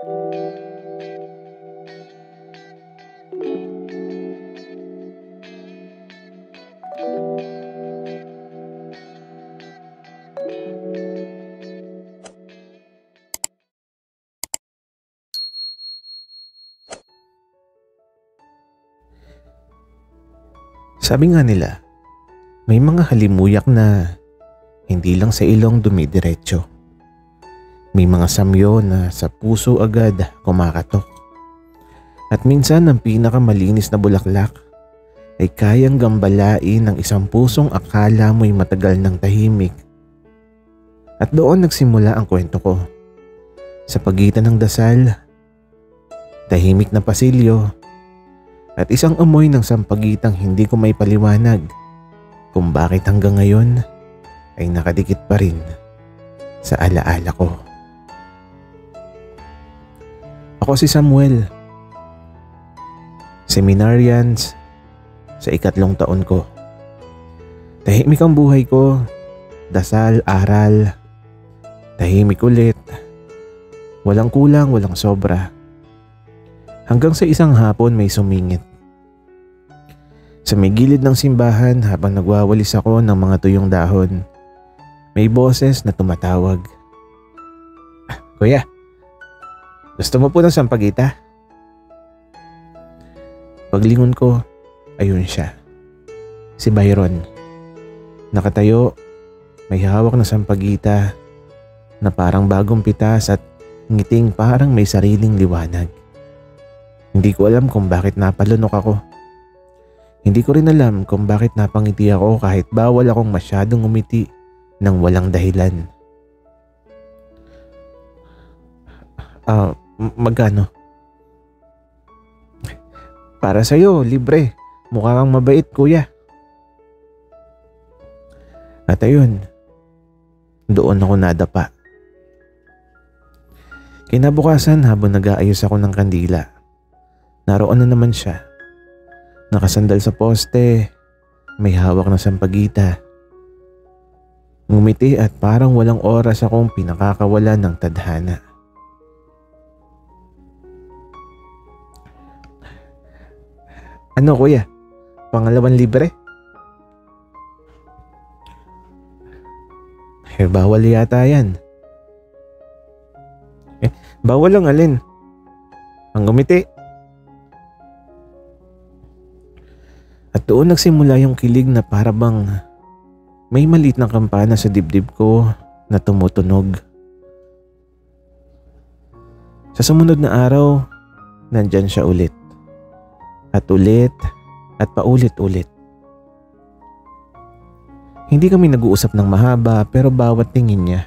Sabi nga nila, may mga halimuyak na hindi lang sa ilong dumidiretso. May mga samyo na sa puso agad kumakatok. At minsan ang pinakamalinis na bulaklak ay kayang gambalain ng isang pusong akala mo'y matagal ng tahimik. At doon nagsimula ang kwento ko. Sa pagitan ng dasal, tahimik na pasilyo, at isang amoy ng sampagitang hindi ko may paliwanag kung bakit hanggang ngayon ay nakadikit pa rin sa alaala ko. Ako si Samuel, seminarians sa 3 taon ko. Tahimik ang buhay ko, dasal, aral, tahimik ulit, walang kulang, walang sobra. Hanggang sa isang hapon may sumingit. Sa may gilid ng simbahan habang nagwawalis ako ng mga tuyong dahon, may boses na tumatawag. Kuya, gusto mo po ng sampagita? Paglingon ko, ayun siya. Si Byron. Nakatayo, may hawak na sampagita na parang bagong pitas at ngiting parang may sariling liwanag. Hindi ko alam kung bakit napalunok ako. Hindi ko rin alam kung bakit napangiti ako kahit bawal akong masyadong umiti ng walang dahilan. Magkano? Para sa'yo, libre. Mukha kang mabait, kuya. At ayun, doon ako nadapa. Kinabukasan habang nag-aayos ako ng kandila, naroon na naman siya. Nakasandal sa poste, may hawak na sampagita. Ngumiti at parang walang oras akong pinakakawalan ng tadhana. Ano kuya? Pangalawang libre? Bawal yata yan. Bawal lang alin? Ang ngumiti. At doon nagsimula yung kilig na parabang may maliit na kampana sa dibdib ko na tumutunog. Sa sumunod na araw, nandyan siya ulit. At ulit at paulit-ulit. Hindi kami nag-uusap ng mahaba pero bawat tingin niya,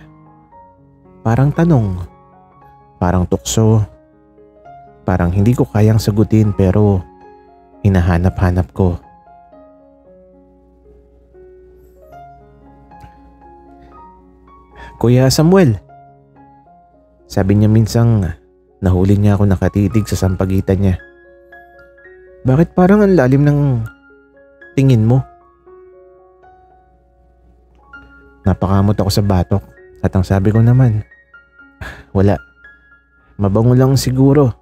parang tanong, parang tukso, parang hindi ko kayang sagutin pero hinahanap-hanap ko. Kuya Samuel, sabi niya minsang nahuli niya ako nakatitig sa sampagitan niya. Bakit parang ang lalim ng tingin mo? Napakamot ako sa batok at ang sabi ko naman, wala, mabango lang siguro.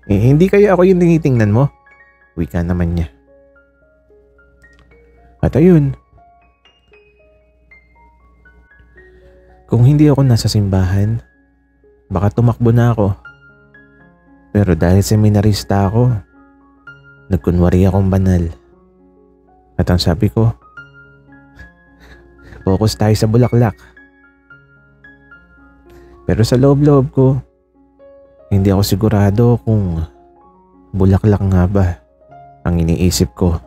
Hindi kaya ako yung tinitingnan mo? Wika naman niya. At ayun, kung hindi ako nasa simbahan, baka tumakbo na ako. Pero dahil seminarista ako, nagkunwari akong banal. At ang sabi ko, focus tayo sa bulaklak. Pero sa loob-loob ko, hindi ako sigurado kung bulaklak nga ba ang iniisip ko.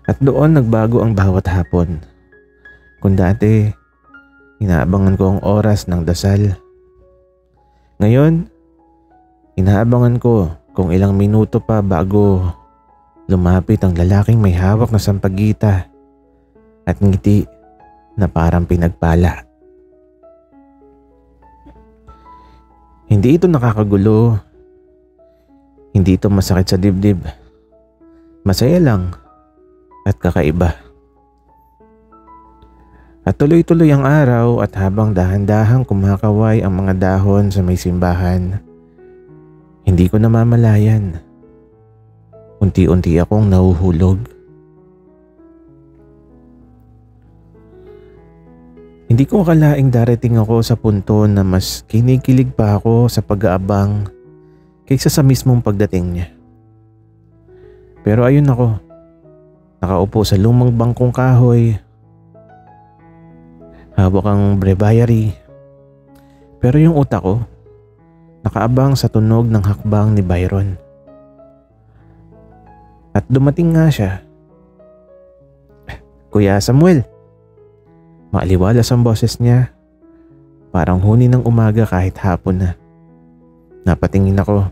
At doon nagbago ang bawat hapon. Kung dati, inaabangan ko ang oras ng dasal. Ngayon, inaabangan ko kung ilang minuto pa bago lumapit ang lalaking may hawak na sampagita at ngiti na parang pinagpala. Hindi ito nakakagulo. Hindi ito masakit sa dibdib. Masaya lang at kakaiba. At tuloy-tuloy ang araw at habang dahan-dahang kumakaway ang mga dahon sa may simbahan, hindi ko namamalayan. Unti-unti akong nahuhulog. Hindi ko akalaing darating ako sa punto na mas kinikilig pa ako sa pag-aabang kaysa sa mismong pagdating niya. Pero ayun ako, nakaupo sa lumang bangkong kahoy, hawak ang breviary, pero yung utak ko, nakaabang sa tunog ng hakbang ni Byron. At dumating nga siya. "Kuya Samuel." Maaliwalas ang boses niya, parang huni ng umaga kahit hapon na. Napatingin ako.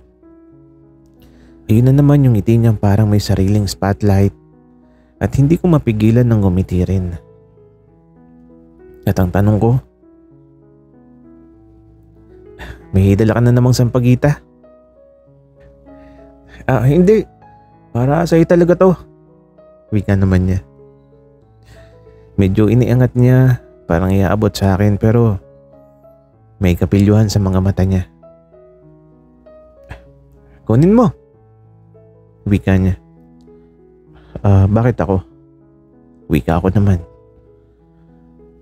Ayun na naman yung ngiti niyang parang may sariling spotlight at hindi ko mapigilan ng ngumiti rin. At ang tanong ko, "May dala ka na namang sampagita?" Hindi. Para sa'yo talaga to." Wika naman niya. Medyo iniangat niya, parang iaabot sa akin pero may kapilyuhan sa mga mata niya. "Kunin mo." Wika niya. Bakit ako?" Wika ako naman.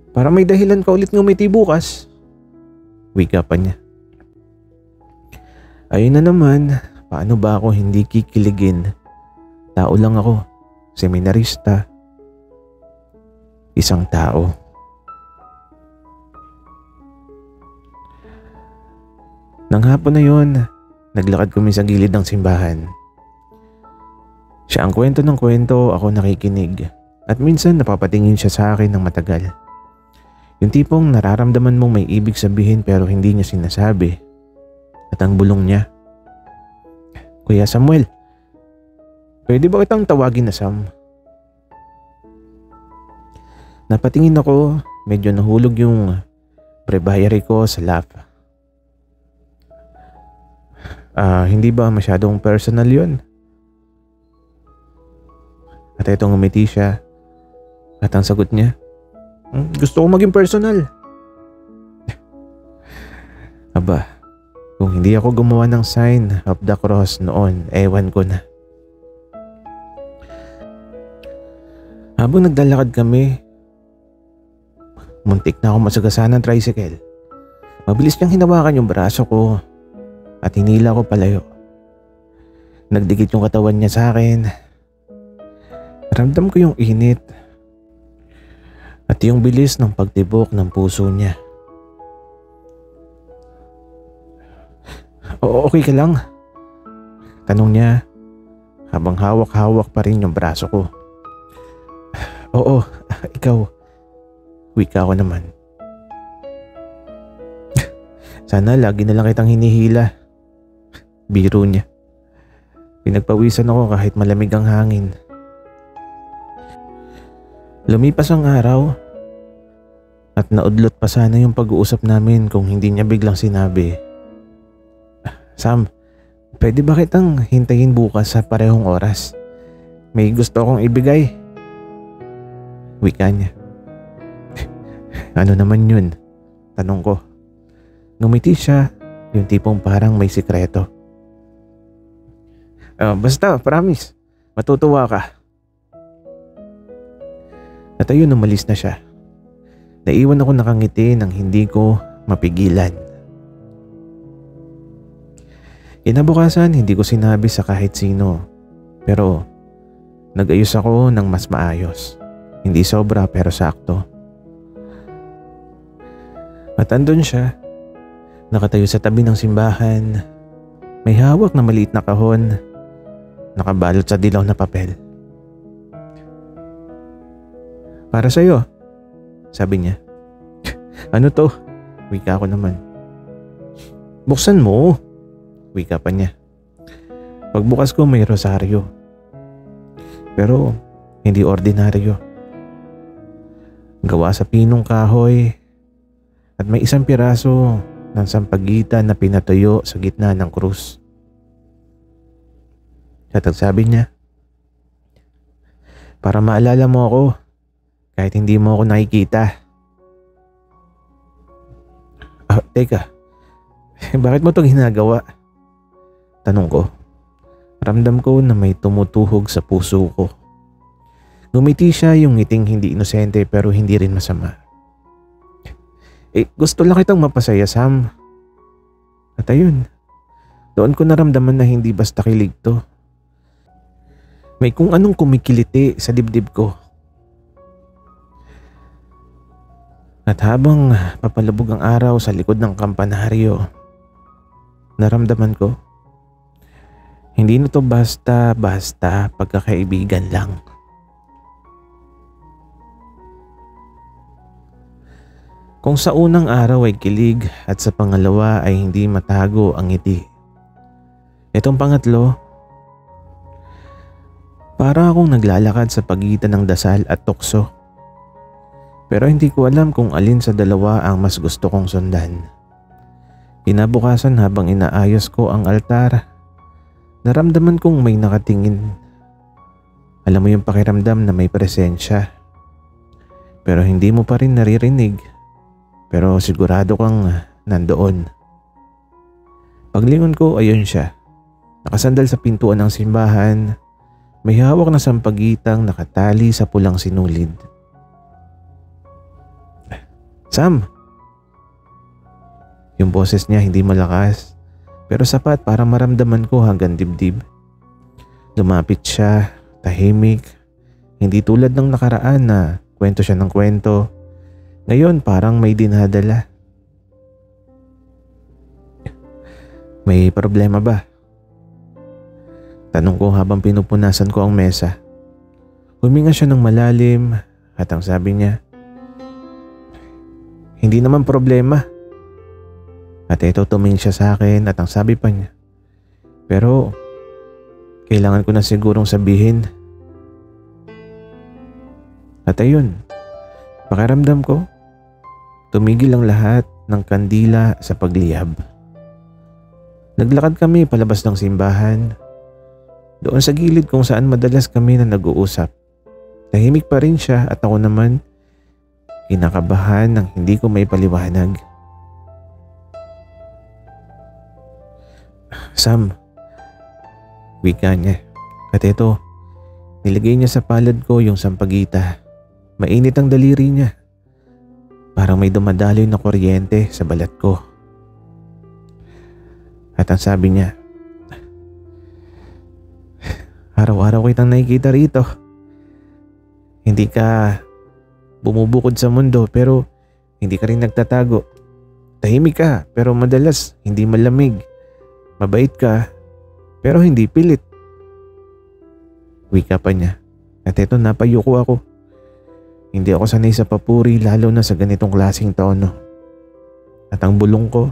"Para may dahilan ka ulit ngumiti bukas." Wika pa niya. Ayun na naman, paano ba ako hindi kikiligin? Tao lang ako, seminarista. Isang tao. Nang hapon na yon, naglakad kami sa gilid ng simbahan. Siya ang kwento ng kwento, ako nakikinig. At minsan napapatingin siya sa akin ng matagal. Yung tipong nararamdaman mong may ibig sabihin pero hindi niya sinasabi. At ang bulong niya, "Kuya Samuel, pwede ba kitang tawagin na Sam?" Napatingin ako, medyo nahulog yung breviary ko sa lap. Hindi ba masyadong personal yun?" At itong ngumiti siya. At ang sagot niya, "Gusto ko maging personal." Aba, kung hindi ako gumawa ng sign of the cross noon, ewan ko na. Habang naglalakad kami, muntik na ako masagasaan ng tricycle. Mabilis niyang hinawakan yung braso ko at hinila ko palayo. Nagdikit yung katawan niya sa akin. Ramdam ko yung init at yung bilis ng pagtibok ng puso niya. Okay ka lang?" Tanong niya habang hawak-hawak pa rin yung braso ko. "Oo, ikaw?" Wika ko naman. "Sana lagi na lang kitang hinihila." Biro niya. Pinagpawisan ako kahit malamig ang hangin. Lumipas ang araw at naudlot pa sana yung pag-uusap namin kung hindi niya biglang sinabi, "Sam, pwede ba kitang hintayin bukas sa parehong oras? May gusto akong ibigay." Wika niya. "Ano naman yun?" Tanong ko. Ngumiti siya, yung tipong parang may sikreto. Basta, promise, matutuwa ka." At ayun, umalis na siya. Naiwan ako nakangiti nang hindi ko mapigilan. Kinabukasan, hindi ko sinabi sa kahit sino. Pero nag-ayos ako ng mas maayos. Hindi sobra pero sakto. At andun siya, nakatayo sa tabi ng simbahan. May hawak na maliit na kahon, nakabalot sa dilaw na papel. "Para sa'yo," sabi niya. "Ano to?" Wika ko naman. "Buksan mo." Wika pa niya. Pagbukas ko may rosaryo. Pero hindi ordinaryo. Gawa sa pinong kahoy at may isang piraso ng sampagitan na pinatuyo sa gitna ng krus. At sabi niya, "Para maalala mo ako kahit hindi mo ako nakikita." Teka, bakit mo to ginagawa? Tanong ko. Ramdam ko na may tumutuhog sa puso ko. Ngumiti siya, yung ngiting hindi inosente pero hindi rin masama. Gusto lang kitang mapasaya, Sam. At ayun, doon ko naramdaman na hindi basta kilig to. May kung anong kumikiliti sa dibdib ko. At habang papalubog ang araw sa likod ng kampanaryo, naramdaman ko, hindi na to basta-basta pagkakaibigan lang. Kung sa unang araw ay kilig at sa pangalawa ay hindi matago ang ngiti. Itong pangatlo, para akong naglalakad sa pagitan ng dasal at tukso. Pero hindi ko alam kung alin sa dalawa ang mas gusto kong sundan. Kinabukasan habang inaayos ko ang altar, naramdaman kong may nakatingin. Alam mo yung pakiramdam na may presensya. Pero hindi mo pa rin naririnig. Pero sigurado kang nandoon. Paglingon ko, ayun siya. Nakasandal sa pintuan ng simbahan. May hawak na sampagitang nakatali sa pulang sinulid. Sam! Yung boses niya hindi malakas, pero sapat para maramdaman ko hanggang dibdib. Lumapit siya, tahimik, hindi tulad ng nakaraan na kwento siya ng kwento. Ngayon parang may dinadala. May problema ba? Tanong ko habang pinupunasan ko ang mesa. Huminga siya ng malalim at ang sabi niya, hindi naman problema. At ito tumingin siya sa akin at ang sabi pa niya, pero kailangan ko na sigurong sabihin. At ayun, pakiramdam ko, tumigil ang lahat ng kandila sa pagliyab. Naglakad kami palabas ng simbahan. Doon sa gilid kung saan madalas kami na nag-uusap. Tahimik pa rin siya at ako naman kinakabahan ng hindi ko may paliwanag. Sam, wika niya. At ito, nilagay niya sa palad ko yung sampagita. Mainit ang daliri niya. Parang may dumadaloy na kuryente sa balat ko. At ang sabi niya, araw-araw kitang nakikita rito. Hindi ka bumubukod sa mundo pero hindi ka rin nagtatago. Tahimik ka pero madalas hindi malamig. Mabait ka pero hindi pilit. Wika pa niya. At eto, napayuko ako. Hindi ako sanay sa papuri lalo na sa ganitong klaseng tono. At ang bulong ko,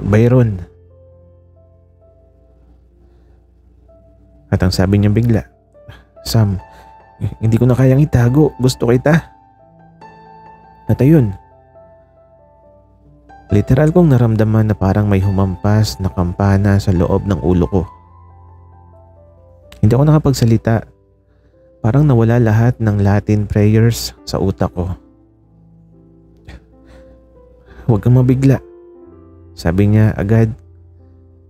Byron. At ang sabi niya bigla, Sam, hindi ko na kayang itago. Gusto kita. At ayun, literal kong naramdaman na parang may humampas na kampana sa loob ng ulo ko. Hindi ako nakapagsalita. Parang nawala lahat ng Latin prayers sa utak ko. Huwag kang mabigla. Sabi niya agad,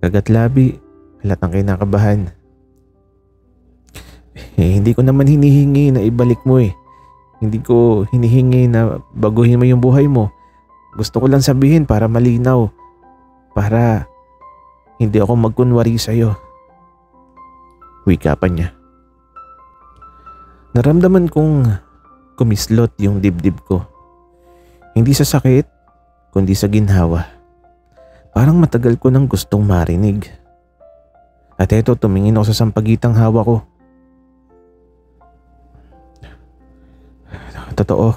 kagatlabi, halatang kinakabahan. Hindi ko naman hinihingi na ibalik mo eh. Hindi ko hinihingi na baguhin mo yung buhay mo. Gusto ko lang sabihin para malinaw. Para hindi ako magkunwari sa'yo. Wika pa niya. Naramdaman kong kumislot yung dibdib ko. Hindi sa sakit, kundi sa ginhawa. Parang matagal ko nang gustong marinig. At eto, tumingin ako sa sampagitang hawa ko. Totoo?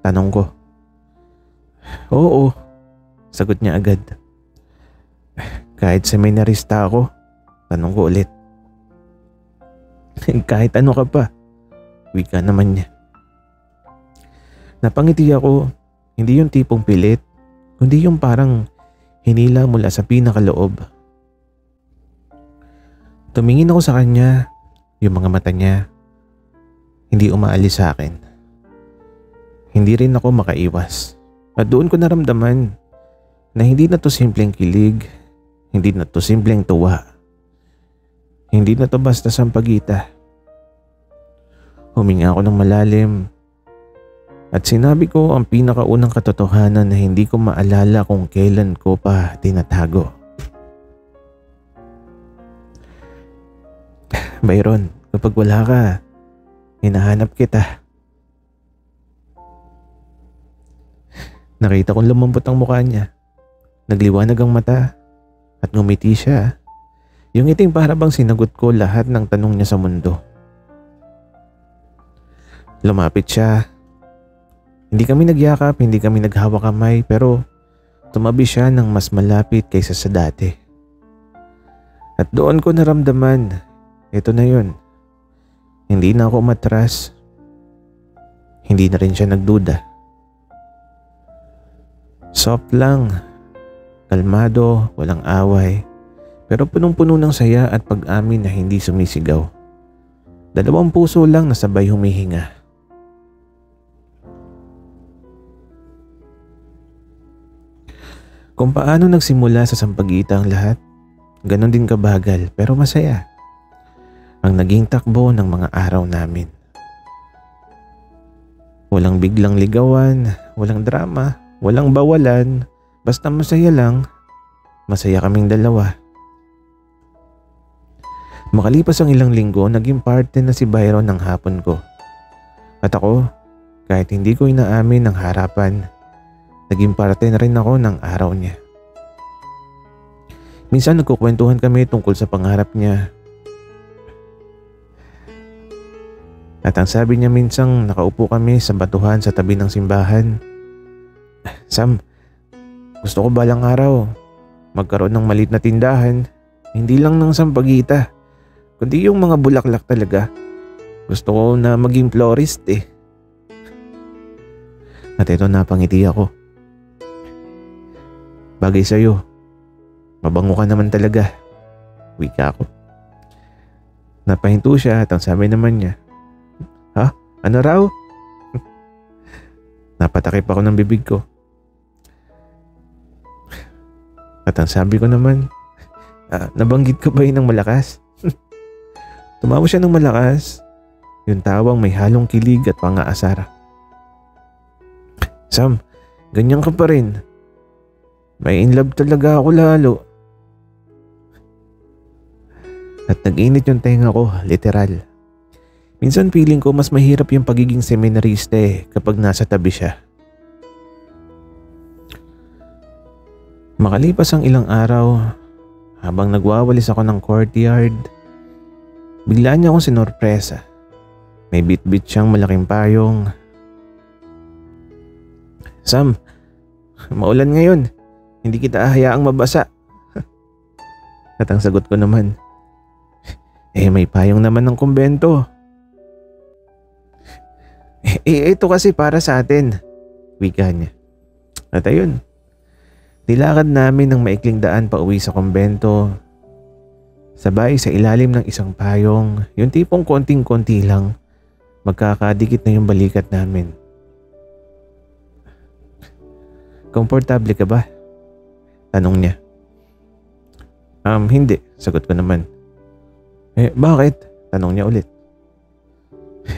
Tanong ko. Oo, sagot niya agad. Kahit seminarista ako? Tanong ko ulit. Kahit ano ka pa? Wika naman niya. Napangiti ako, hindi yung tipong pilit, kundi yung parang hinila mula sa pinakaloob. Tumingin ako sa kanya, yung mga mata niya, hindi umaalis sa akin. Hindi rin ako makaiwas. At doon ko naramdaman na hindi na to simpleng kilig, hindi na to simpleng tuwa, hindi na to basta sampagita. Huminga ako ng malalim at sinabi ko ang pinakaunang katotohanan na hindi ko maalala kung kailan ko pa tinatago. Byron, kapag wala ka, hinahanap kita. Nakita kong lumambot ang mukha niya. Nagliwanag ang mata at ngumiti siya. Yung ngiting para bang sinagot ko lahat ng tanong niya sa mundo. Lumapit siya. Hindi kami nagyakap, hindi kami naghawak kamay, pero tumabi siya ng mas malapit kaysa sa dati. At doon ko naramdaman, ito na yun. Hindi na ako umatras. Hindi na rin siya nagduda. Soft lang, kalmado, walang away, pero punong-puno ng saya at pag-amin na hindi sumisigaw. Dalawang puso lang na sabay humihinga. Kung paano nagsimula sa sampagita ang lahat, ganon din kabagal pero masaya ang naging takbo ng mga araw namin. Walang biglang ligawan, walang drama, walang bawalan, basta masaya lang, masaya kaming dalawa. Makalipas ang ilang linggo, naging parte na si Byron ng hapon ko. At ako, kahit hindi ko inaamin ng harapan, naging parte na rin ako ng araw niya. Minsan nagkukwentuhan kami tungkol sa pangarap niya. At ang sabi niya minsang nakaupo kami sa batuhan sa tabi ng simbahan. Sam, gusto ko balang araw magkaroon ng maliit na tindahan, hindi lang ng sampagita, kundi yung mga bulaklak talaga. Gusto ko na maging florist eh. At ito napangiti ako. Bagay sa'yo, mabango ka naman talaga, wika ko. Napahinto siya at ang sabi naman niya, ha? Ano raw? Napatakip ako ng bibig ko. At ang sabi ko naman, nabanggit ko ba yun ng malakas? Tumawa siya ng malakas. Yung tawang may halong kilig at pangaasar. Sam, ganyan ka pa rin. May in love talaga ako lalo. At nag-init yung tenga ko, literal. Minsan feeling ko mas mahirap yung pagiging seminarista kapag nasa tabi siya. Makalipas ang ilang araw, habang nagwawalis ako ng courtyard, bigla niya akong sinorpresa. May bit-bit siyang malaking payong. Sam, maulan ngayon. Hindi kita hayaang mabasa. At ang sagot ko naman, may payong naman ng kumbento. Ito kasi para sa atin, wika niya. At ayun, nilakad namin ng maikling daan pa uwi sa kumbento. Sabay sa ilalim ng isang payong, yung tipong konting-konti lang, magkakadikit na yung balikat namin. Komportable ka ba? Tanong niya. Hindi, sagot ko naman. Bakit? Tanong niya ulit.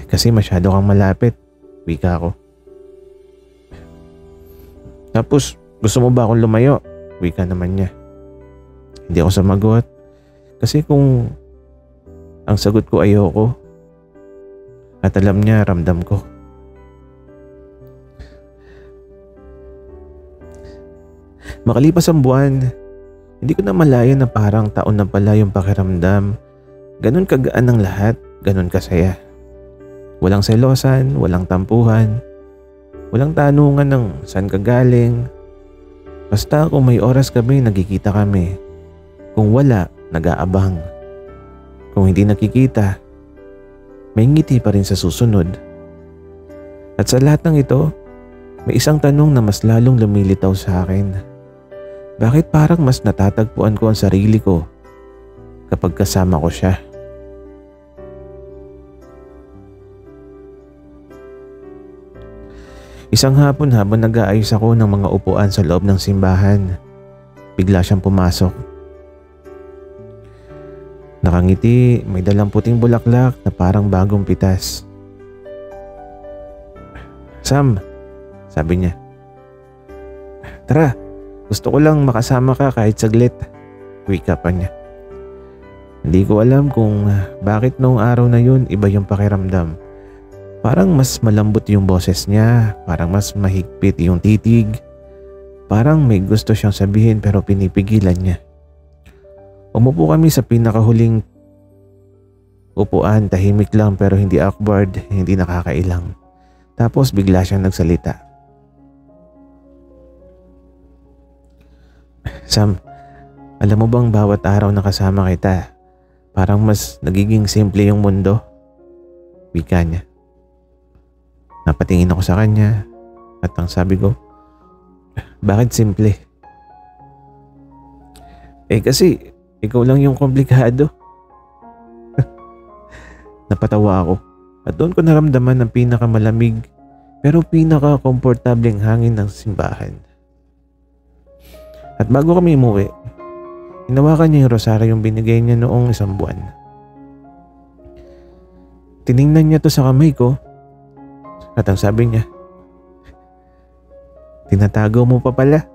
Kasi masyado kang malapit, wika ko. Tapos, gusto mo ba akong lumayo? Wika naman niya. Hindi ako sumagot. Kasi kung ang sagot ko ayoko, at alam niya, ramdam ko. Makalipas ang buwan, hindi ko na malaya na parang taon na pala yung pakiramdam. Ganon kagaan ng lahat, ganon kasaya. Walang selosan, walang tampuhan, walang tanungan ng saan ka galing. Basta kung may oras kami, nagkikita kami. Kung wala, nag-aabang. Kung hindi nakikita, may ngiti pa rin sa susunod. At sa lahat ng ito, may isang tanong na mas lalong lumilitaw sa akin. Bakit parang mas natatagpuan ko ang sarili ko kapag kasama ko siya? Isang hapon habang nag-aayos ako ng mga upuan sa loob ng simbahan, bigla siyang pumasok. Nakangiti, may dalang puting bulaklak na parang bagong pitas. "Sam," sabi niya. "Tara, gusto ko lang makasama ka kahit saglit," wika pa niya. Hindi ko alam kung bakit noong araw na yun iba yung pakiramdam. Parang mas malambot yung boses niya, parang mas mahigpit yung titig. Parang may gusto siyang sabihin pero pinipigilan niya. Umupo kami sa pinakahuling upuan, tahimik lang pero hindi awkward, hindi nakakailang. Tapos bigla siyang nagsalita. "Sam, alam mo bang bawat araw na kasama kita, parang mas nagiging simple yung mundo?" Wika niya. Napatingin ako sa kanya at ang sabi ko, "Bakit simple?" Kasi ikaw lang yung komplikado." Napatawa ako at doon ko naramdaman ang pinakamalamig pero pinaka-komportableng hangin ng simbahan. At bago kami umuwi, hinawakan niya yung rosaryong binigay niya noong isang buwan. Tiningnan niya to sa kamay ko at ang sabi niya, "Tinatago mo pa pala?"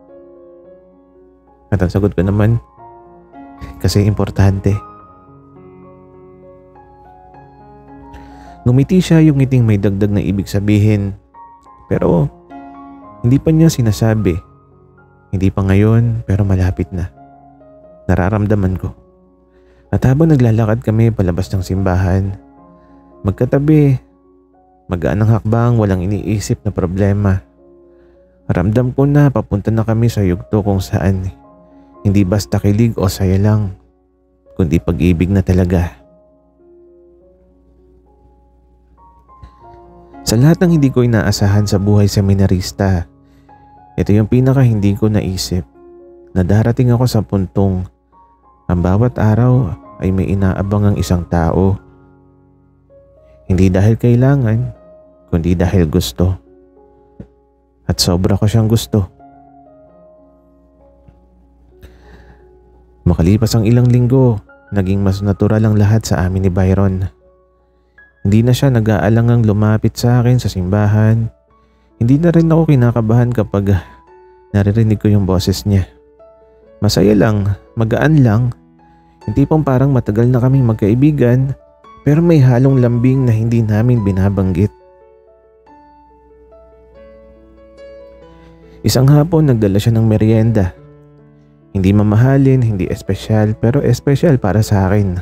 At ang sagot ko naman, "Kasi importante." Ngumiti siya, yung ngiting may dagdag na ibig sabihin. Pero hindi pa niya sinasabi. Hindi pa ngayon pero malapit na. Nararamdaman ko. At habang naglalakad kami palabas ng simbahan, magkatabi, magaan ang hakbang, walang iniisip na problema. Ramdam ko na papunta na kami sa yugto kung saan hindi basta kilig o saya lang, kundi pag-ibig na talaga. Sa lahat ng hindi ko inaasahan sa buhay seminarista, ito yung pinaka hindi ko naisip na darating ako sa puntong ang bawat araw ay may inaabang ang isang tao. Hindi dahil kailangan, kundi dahil gusto. At sobra ko siyang gusto. Makalipas ang ilang linggo, naging mas natural ang lahat sa amin ni Byron. Hindi na siya nag-aalangang lumapit sa akin sa simbahan. Hindi na rin ako kinakabahan kapag naririnig ko yung boses niya. Masaya lang, magaan lang. Hindi pong parang matagal na kaming magkaibigan pero may halong lambing na hindi namin binabanggit. Isang hapon nagdala siya ng merienda. Hindi mamahalin, hindi espesyal pero espesyal para sa akin.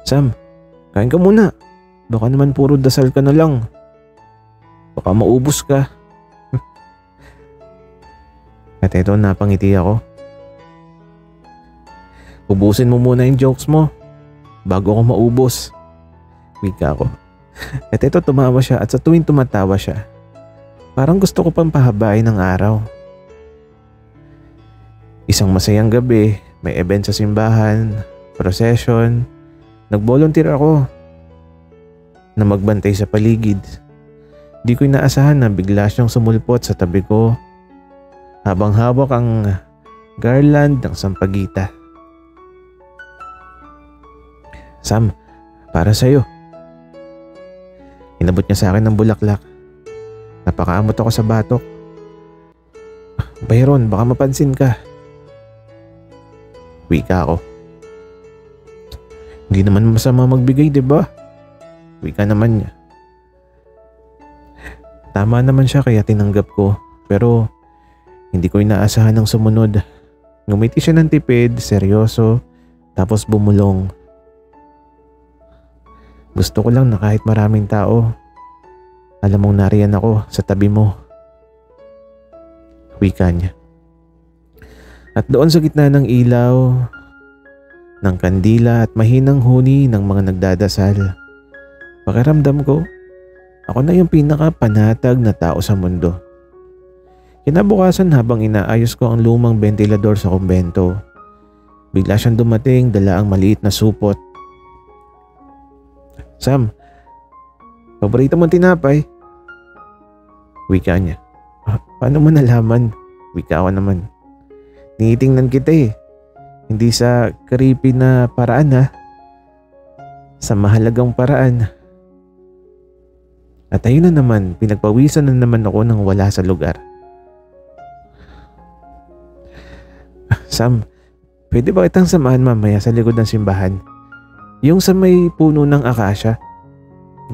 "Sam, kain ka muna. Baka naman puro dasal ka na lang. Baka maubos ka." At eto, napangiti ako. "Ubusin mo muna yung jokes mo bago ako maubos," wika ko. At eto, tumawa siya at sa tuwing tumatawa siya, parang gusto ko pang pahabain ng araw. Isang masayang gabi, may event sa simbahan, procession. Nag-volunteer ako na magbantay sa paligid. Di ko inaasahan na bigla siyang sumulpot sa tabi ko habang hawak ang garland ng sampagita. "Sam, para sa'yo." Inabot niya sa akin ng bulaklak. Napakaamot ako sa batok. "Byron, baka mapansin ka," wika ako. "Hindi naman masama magbigay, diba?" Wika naman niya. Tama naman siya kaya tinanggap ko pero hindi ko inaasahan ang sumunod. Ngumiti siya ng tipid, seryoso, tapos bumulong. "Gusto ko lang na kahit maraming tao, alam mong nariyan ako sa tabi mo," wika niya. At doon sa gitna ng ilaw, ng kandila at mahinang huni ng mga nagdadasal, pakiramdam ko, ako na yung pinaka-panatag na tao sa mundo. Kinabukasan habang inaayos ko ang lumang ventilador sa kumbento, bigla siyang dumating, dala ang maliit na supot. "Sam, paborito mong tinapay?" Wika niya. Paano mo nalaman? Wika ko naman. Tinitingnan kita eh. Hindi sa creepy na paraan ha. Sa mahalagang paraan. At ayun na naman, pinagpawisan na naman ako nang wala sa lugar. Sam, pwede ba kitang samahan mamaya sa likod ng simbahan? Yung sa may puno ng akasya.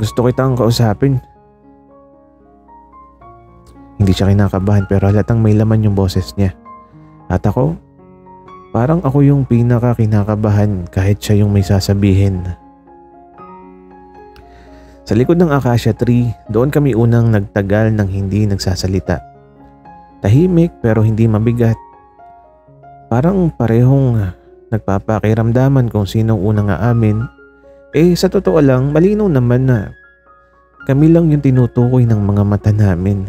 Gusto kitang kausapin. Hindi siya kinakabahan pero halatang may laman yung boses niya. At ako, parang ako yung pinaka kinakabahan kahit siya yung may sasabihin. Sa likod ng acacia tree, doon kami unang nagtagal ng hindi nagsasalita. Tahimik pero hindi mabigat. Parang parehong nagpapakiramdaman kung sinong unang aamin. Sa totoo lang, malinaw naman na kami lang yung tinutukoy ng mga mata namin.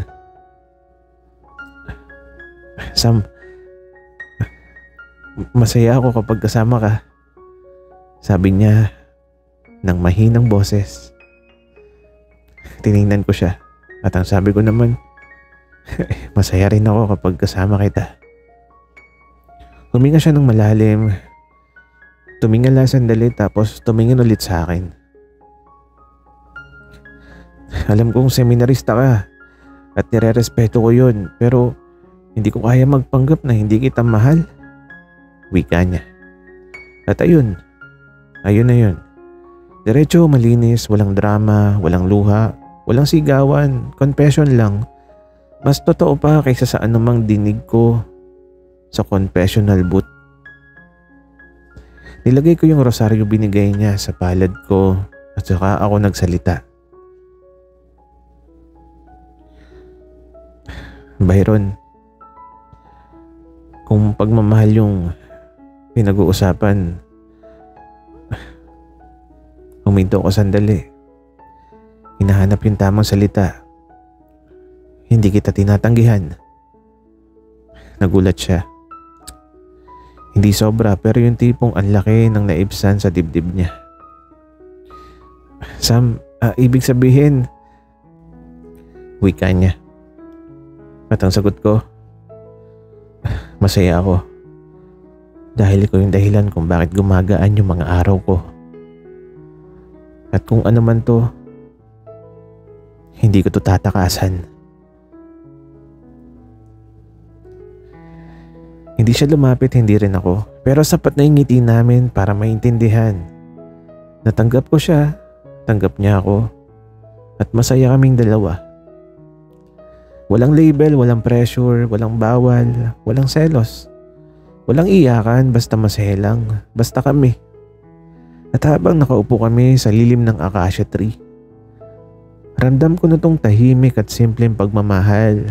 Sam, masaya ako kapag kasama ka. Sabi niya ng mahinang boses. Tiningnan ko siya at ang sabi ko naman, masaya rin ako kapag kasama kita. Huminga siya ng malalim. Tumingala sandali tapos tumingin ulit sa akin. Alam kong seminarista ka at nire-respeto ko yun pero hindi ko kaya magpanggap na hindi kita mahal. Wika niya. At ayun na yun. Diretso, malinis, walang drama, walang luha, walang sigawan, confession lang. Mas totoo pa kaysa sa anumang dinig ko sa confessional booth. Nilagay ko yung rosaryo binigay niya sa palad ko at saka ako nagsalita. Byron, kung pagmamahal yung pinag-uusapan, huminto ko sandali. Hinahanap yung tamang salita. Hindi kita tinatanggihan. Nagulat siya. Hindi sobra pero yung tipong ang laki ng naibsan sa dibdib niya. Sam, ibig sabihin, wika niya. At ang sagot ko, masaya ako. Dahil ikaw yung dahilan kung bakit gumagaan yung mga araw ko. At kung ano man to, hindi ko to tatakasan. Hindi siya lumapit, hindi rin ako. Pero sapat na yung ngiti namin para maintindihan. Natanggap ko siya, tanggap niya ako. At masaya kaming dalawa. Walang label, walang pressure, walang bawal, walang selos. Walang iyakan, basta masaya lang, basta kami. At habang nakaupo kami sa lilim ng acacia tree, ramdam ko na tong tahimik at simpleng pagmamahal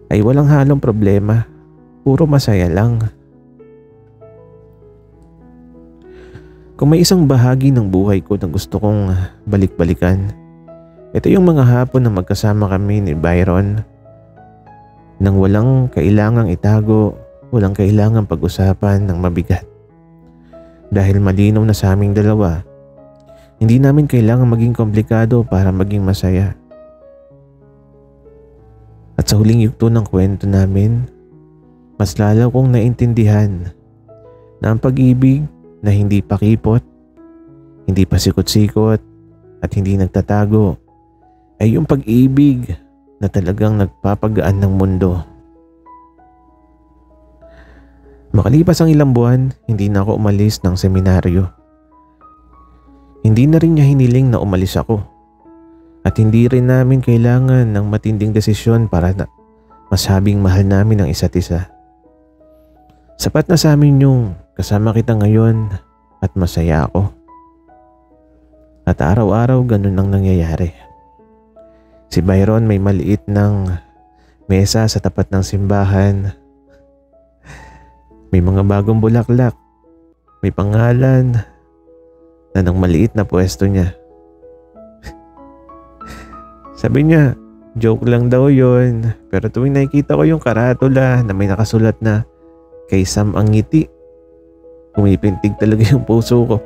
ay walang halong problema, puro masaya lang. Kung may isang bahagi ng buhay ko na gusto kong balik-balikan, ito yung mga hapon na magkasama kami ni Byron nang walang kailangang itago, walang kailangang pag-usapan ng mabigat. Dahil malinaw na sa aming dalawa, hindi namin kailangan maging komplikado para maging masaya. At sa huling yugto ng kwento namin, mas lalo kong naintindihan na ang pag-ibig na hindi pakipot, hindi pasikot-sikot at hindi nagtatago ay yung pag-ibig na talagang nagpapagaan ng mundo. Makalipas ang ilang buwan, hindi na ako umalis ng seminaryo. Hindi na rin niya hiniling na umalis ako. At hindi rin namin kailangan ng matinding desisyon para na masabing mahal namin ang isa't isa. Sapat na sa amin yung kasama kita ngayon at masaya ako. At araw-araw ganun ang nangyayari. Si Byron may maliit ng mesa sa tapat ng simbahan. May mga bagong bulaklak. May pangalan na ng maliit na pwesto niya. Sabi niya, joke lang daw yon. Pero tuwing nakikita ko yung karatula na may nakasulat na kay Sam ang ngiti, pumipintig talaga yung puso ko.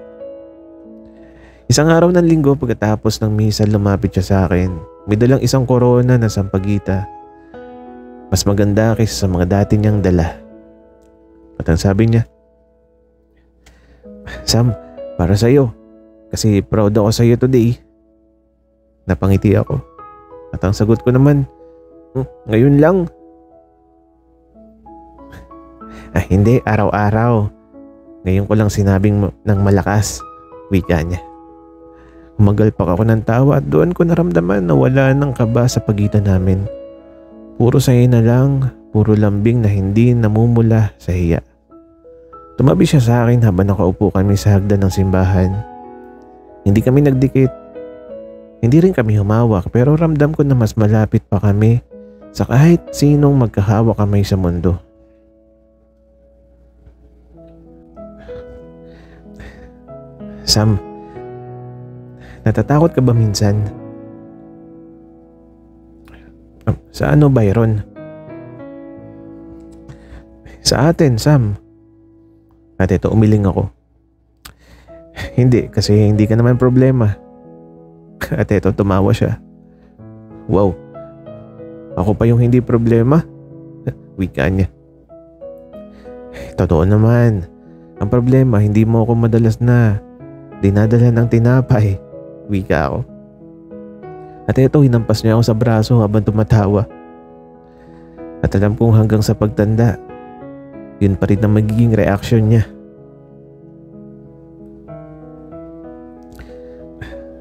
Isang araw ng linggo pagkatapos ng misa lumapit siya sa akin. May dalang isang korona na sampagita. Mas maganda kaysa sa mga dati niyang dala. At ang sabi niya, "Sam, para sa'yo. Kasi proud ako sa'yo today." Napangiti ako. At ang sagot ko naman, "Ngayon lang." Hindi, araw-araw. Ngayon ko lang sinabing ng malakas, wika niya. Umagalpak ako ng tawa at doon ko naramdaman na wala ng kaba sa pagitan namin. Puro saya na lang, puro lambing na hindi namumula sa hiya. Tumabi siya sa akin habang nakaupo kami sa hagdan ng simbahan. Hindi kami nagdikit. Hindi rin kami humawak pero ramdam ko na mas malapit pa kami sa kahit sinong magkahawak kamay sa mundo. Sam, natatakot ka ba minsan? Sa ano, Byron? Sa atin, Sam. At ito, umiling ako. Hindi, kasi hindi ka naman problema. At ito, tumawa siya. Wow, ako pa yung hindi problema? Wika niya. Totoo naman. Ang problema, hindi mo ako madalas na dinadala ng tinapay. Wika ako. At ito, hinampas niya ako sa braso habang tumatawa. At alam kong hanggang sa pagtanda, yun pa rin ang magiging reaksyon niya.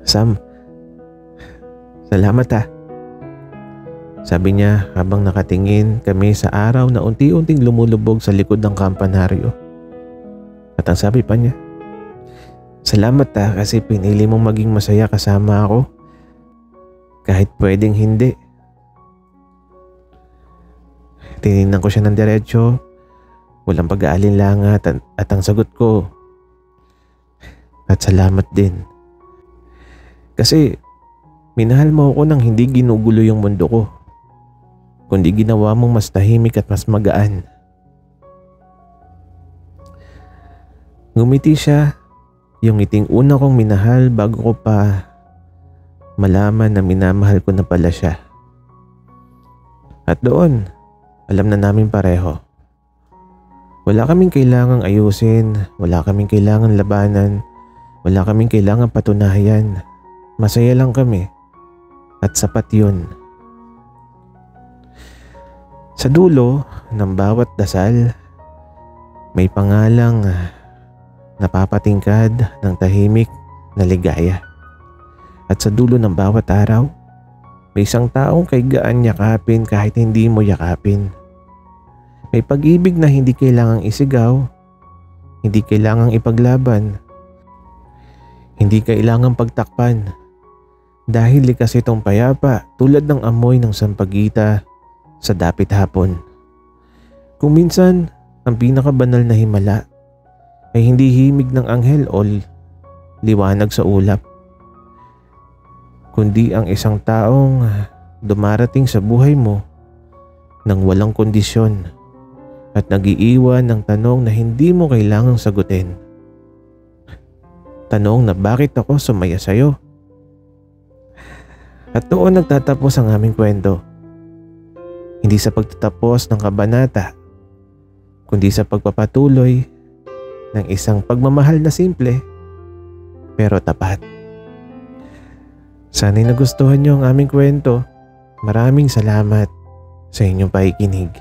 Sam, salamat ha. Sabi niya habang nakatingin kami sa araw na unti-unting lumulubog sa likod ng kampanaryo. At ang sabi pa niya, salamat ha kasi pinili mong maging masaya kasama ako. Kahit pwedeng hindi. Tinignan ko siya ng diretso. Walang pag-aalinlangan at ang sagot ko, at salamat din. Kasi minahal mo ako nang hindi ginugulo yung mundo ko, kundi ginawa mong mas tahimik at mas magaan. Ngumiti siya, yung ngiting una kong minahal bago ko pa malaman na minamahal ko na pala siya. At doon, alam na namin pareho. Wala kaming kailangang ayusin, wala kaming kailangang labanan, wala kaming kailangang patunayan. Masaya lang kami at sapat yun. Sa dulo ng bawat dasal, may pangalang napapatingkad ng tahimik na ligaya. At sa dulo ng bawat araw, may isang taong kaigaan yakapin kahit hindi mo yakapin. May pag-ibig na hindi kailangang isigaw, hindi kailangang ipaglaban, hindi kailangang pagtakpan. Dahil likas itong payapa tulad ng amoy ng sampagita sa dapit hapon. Kung minsan, ang pinakabanal na himala ay hindi himig ng anghel o liwanag sa ulap, kundi ang isang taong dumarating sa buhay mo nang walang kondisyon at nag-iiwan ng tanong na hindi mo kailangang sagutin. Tanong na bakit ako sumaya sa'yo? At doon nagtatapos ang aming kwento. Hindi sa pagtatapos ng kabanata, kundi sa pagpapatuloy ng isang pagmamahal na simple pero tapat. Sana'y nagustuhan niyo ang aming kwento. Maraming salamat sa inyong pakikinig.